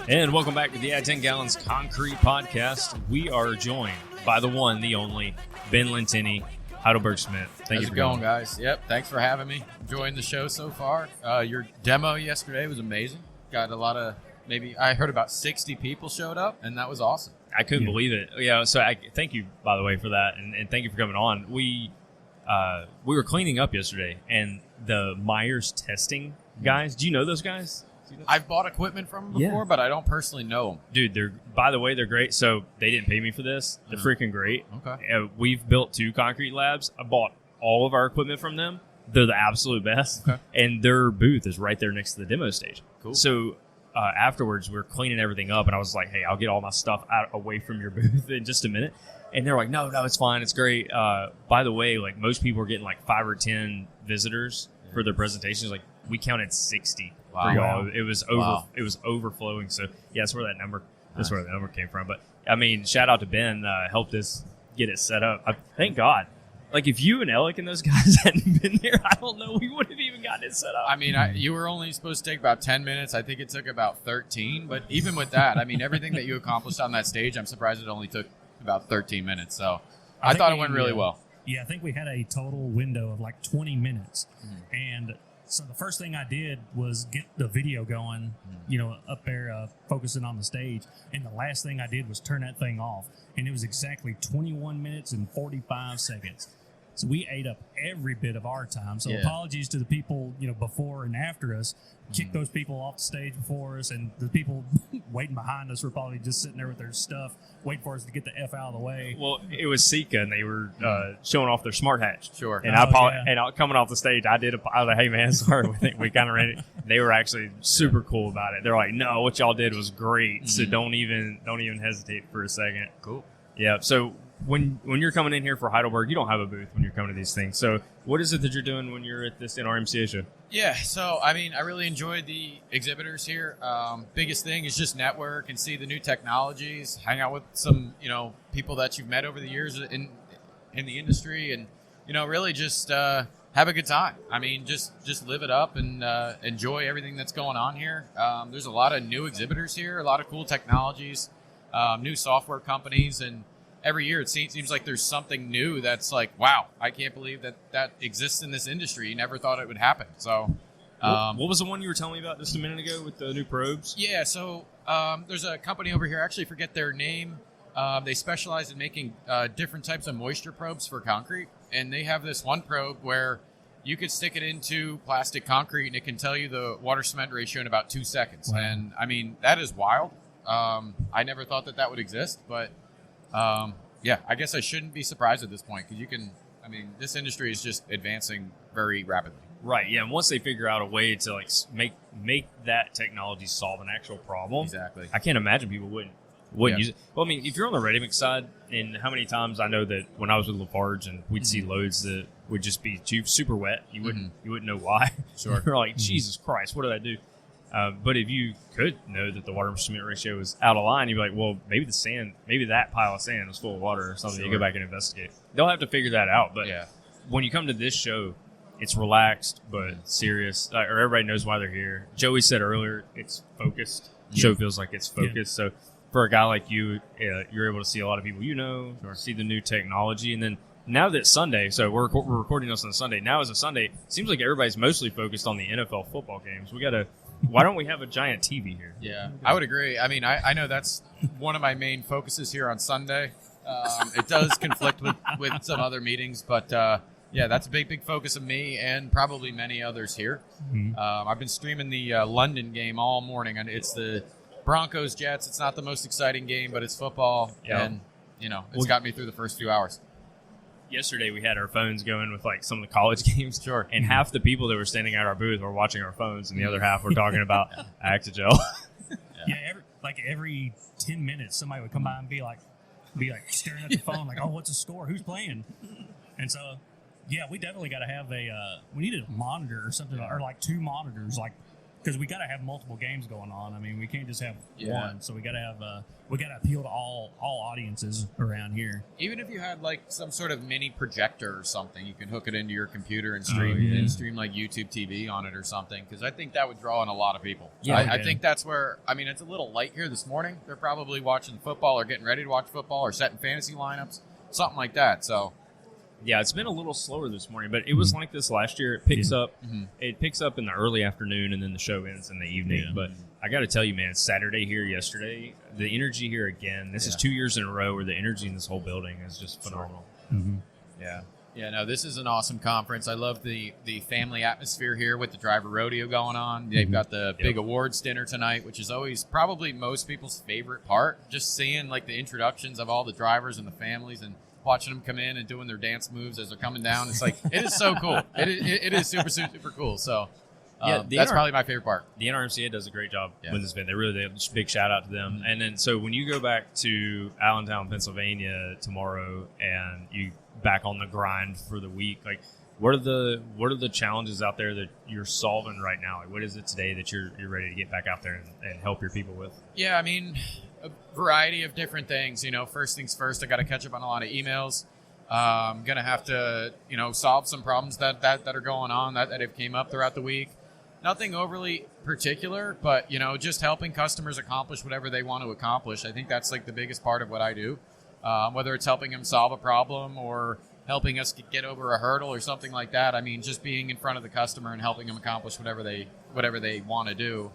And welcome back to the At 10 Gallons Concrete Podcast. We are joined by the one, the only, Ben Lentine, Heidelberg Cement. How's it going, guys? Yep, thanks for having me. Enjoying the show so far. Your demo yesterday was amazing. Got a lot of, I heard about 60 people showed up, and that was awesome. I couldn't believe it. Yeah, so thank you, by the way, for that, and thank you for coming on. We were cleaning up yesterday, and the Myers testing guys, do you know those guys? I've bought equipment from them before, but I don't personally know them. Dude, by the way, they're great. So they didn't pay me for this. They're freaking great. Okay. We've built 2 concrete labs. I bought all of our equipment from them. They're the absolute best. Okay. And their booth is right there next to the demo stage. Cool. So afterwards, we were cleaning everything up, and I was like, hey, I'll get all my stuff away from your booth in just a minute. And they're like, no, it's fine. It's great. By the way, like most people are getting like 5 or 10 visitors for their presentations. Like we counted 60. Wow. For y'all. It was It was overflowing. So yeah, that's where that number. That's where the number came from. But I mean, shout out to Ben. Helped us get it set up. Thank God. Like if you and Alec and those guys hadn't been there, I don't know we would have even gotten it set up. I mean, you were only supposed to take about 10 minutes. I think it took about 13. But even with that, I mean, everything that you accomplished on that stage, I'm surprised it only took about 13 minutes. So I thought it went really well. Yeah, I think we had a total window of like 20 minutes, and. So the first thing I did was get the video going, up there focusing on the stage. And the last thing I did was turn that thing off. And it was exactly 21 minutes and 45 seconds. So we ate up every bit of our time. So apologies to the people, before and after us. Kicked those people off the stage before us. And the people waiting behind us were probably just sitting there with their stuff, waiting for us to get the F out of the way. Well, it was Sika, and they were showing off their smart hatch. Sure. And coming off the stage, I was like, hey, man, sorry. We kind of ran it. They were actually super cool about it. They're like, no, what y'all did was great. So don't even hesitate for a second. Cool. Yeah. So when you're coming in here for Heidelberg, you don't have a booth when you're coming to these things. So what is it that you're doing when you're at this NRMCA show? Yeah, so, I mean, I really enjoyed the exhibitors here. Biggest thing is just network and see the new technologies, hang out with some, people that you've met over the years in the industry and, really just have a good time. I mean, just live it up and enjoy everything that's going on here. There's a lot of new exhibitors here, a lot of cool technologies, new software companies, and every year it seems like there's something new that's like, wow, I can't believe that exists in this industry. You never thought it would happen. So, what was the one you were telling me about just a minute ago with the new probes? Yeah, so there's a company over here, I actually forget their name. They specialize in making different types of moisture probes for concrete. And they have this one probe where you could stick it into plastic concrete and it can tell you the water cement ratio in about 2 seconds. Wow. And I mean, that is wild. I never thought that would exist, but I guess I shouldn't be surprised at this point because this industry is just advancing very rapidly. Right, yeah, and once they figure out a way to like make that technology solve an actual problem, exactly. I can't imagine people wouldn't use it. Well, I mean, if you're on the ready mix side, and how many times I know that when I was with Lafarge and we'd see loads that would just be super wet, you wouldn't know why. Sure, you're like, Jesus Christ, what did I do? But if you could know that the water cement ratio was out of line, you'd be like, well, maybe that pile of sand was full of water or something. Sure. You go back and investigate. They'll have to figure that out. But when you come to this show, it's relaxed but serious. Or everybody knows why they're here. Joey said earlier, it's focused. The show feels like it's focused. So for a guy like you, you're able to see a lot of people see the new technology. And then now that Sunday, so we're recording this on Sunday. Now as a Sunday, it seems like everybody's mostly focused on the NFL football games. Why don't we have a giant TV here? Yeah, I would agree. I mean, I know that's one of my main focuses here on Sunday. It does conflict with some other meetings, but that's a big focus of me and probably many others here. Mm-hmm. I've been streaming the London game all morning, and it's the Broncos-Jets. It's not the most exciting game, but it's football, and it's got me through the first few hours. Yesterday we had our phones going with like some of the college games. Sure. And half the people that were standing at our booth were watching our phones, and the other half were talking about Acti-Gel. Every 10 minutes somebody would come by and be like staring at the phone like, oh, what's the score? Who's playing? And so, we definitely got to have we need a monitor or something, or like 2 monitors, like because we got to have multiple games going on. I mean, we can't just have Yeah. one. So we got to have we got to appeal to all audiences around here. Even if you had like some sort of mini projector or something, you can hook it into your computer and stream like YouTube TV on it or something. Because I think that would draw in a lot of people. Yeah, I think that's where. I mean, it's a little light here this morning. They're probably watching football or getting ready to watch football or setting fantasy lineups, something like that. So. Yeah, it's been a little slower this morning, but it was like this last year. It picks up. It picks up in the early afternoon, and then the show ends in the evening. Yeah. But I got to tell you, man, it's Saturday here yesterday. The energy here again. This is 2 years in a row where the energy in this whole building is just phenomenal. Yeah. Yeah, no, this is an awesome conference. I love the family atmosphere here with the driver rodeo going on. They've got the big awards dinner tonight, which is always probably most people's favorite part. Just seeing like the introductions of all the drivers and the families and watching them come in and doing their dance moves as they're coming down. It's like, it is so cool. It is super, super cool. So that's probably my favorite part. The NRMCA does a great job with this event. They have a big shout out to them. And then, so when you go back to Allentown, Pennsylvania tomorrow, and you back on the grind for the week, like what are the challenges out there that you're solving right now? Like, what is it today that you're ready to get back out there and help your people with? Yeah, I mean, a variety of different things. First things first, I got to catch up on a lot of emails. I'm going to have to, solve some problems that are going on that have came up throughout the week. Nothing overly particular, but, just helping customers accomplish whatever they want to accomplish. I think that's like the biggest part of what I do, whether it's helping them solve a problem or helping us get over a hurdle or something like that. I mean, just being in front of the customer and helping them accomplish whatever they want to do.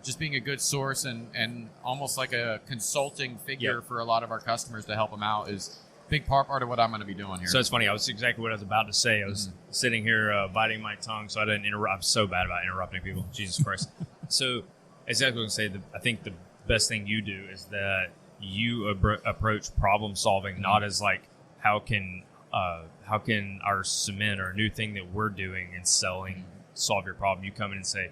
Just being a good source and almost like a consulting figure for a lot of our customers to help them out is a big part of what I'm going to be doing here. So it's funny. I was exactly what I was about to say. I was sitting here biting my tongue so I didn't interrupt. I'm so bad about interrupting people. Jesus Christ. So exactly what I was going to say. I think the best thing you do is that you approach problem solving not as like, how can our cement or a new thing that we're doing and selling solve your problem? You come in and say,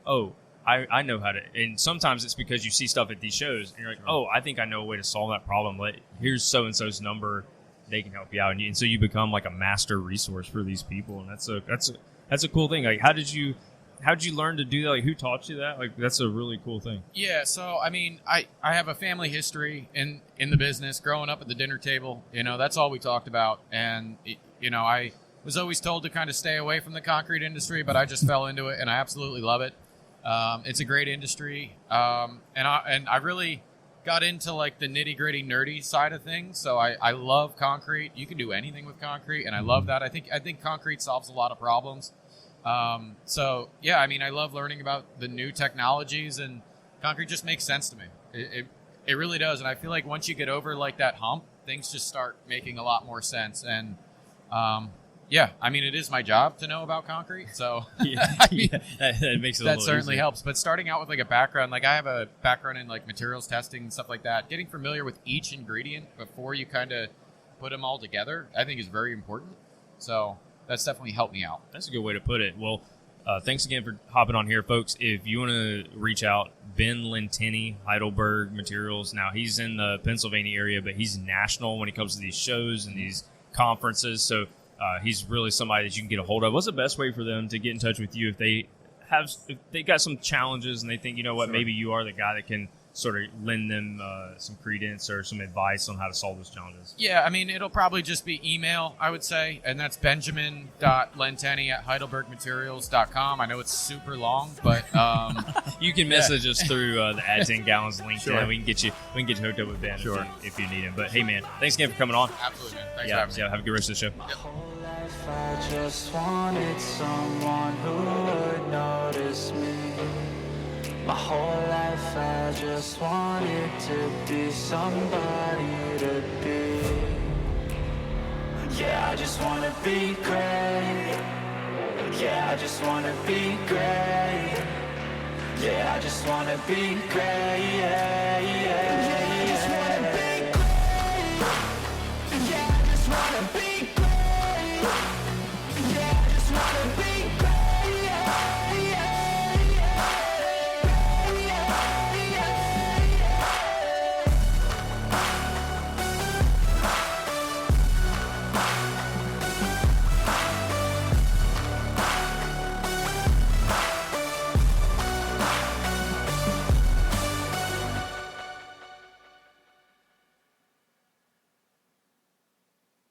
oh, I know how to, and sometimes it's because you see stuff at these shows and you're like, oh, I think I know a way to solve that problem. Here's so-and-so's number. They can help you out. And so you become like a master resource for these people. And that's a cool thing. Like, how'd you learn to do that? Like, who taught you that? Like, that's a really cool thing. Yeah. So, I mean, I have a family history in the business growing up at the dinner table. That's all we talked about. And, I was always told to kind of stay away from the concrete industry, but I just fell into it and I absolutely love it. It's a great industry. And I really got into like the nitty gritty nerdy side of things. So I love concrete. You can do anything with concrete. And I love that. I think concrete solves a lot of problems. So yeah, I mean, I love learning about the new technologies, and concrete just makes sense to me. It really does. And I feel like once you get over like that hump, things just start making a lot more sense. And, yeah, I mean, it is my job to know about concrete, so that makes it a that little certainly easier. helps. But starting out with like a background, like I have a background in like materials testing and stuff like that. Getting familiar with each ingredient before you kind of put them all together, I think is very important. So that's definitely helped me out. That's a good way to put it. Well, thanks again for hopping on here, folks. If you want to reach out, Ben Lentine, Heidelberg Materials. Now, he's in the Pennsylvania area, but he's national when it comes to these shows and these conferences. So he's really somebody that you can get a hold of. What's the best way for them to get in touch with you if they got some challenges and they think, maybe you are the guy that can sort of lend them some credence or some advice on how to solve those challenges? Yeah, I mean, it'll probably just be email, I would say, and that's benjamin.lentine@heidelbergmaterials.com. I know it's super long, but you can message us through the Add 10 Gallons LinkedIn. Sure. We can get you hooked up with Ben if you need him. But hey, man, thanks again for coming on. Absolutely, man. Thanks for having me. Yeah, have a good rest of the show. Yep. I just wanted someone who would notice me. My whole life I just wanted to be somebody to be. Yeah, I just wanna be great. Yeah, I just wanna be great. Yeah, I just wanna be great. Yeah, yeah.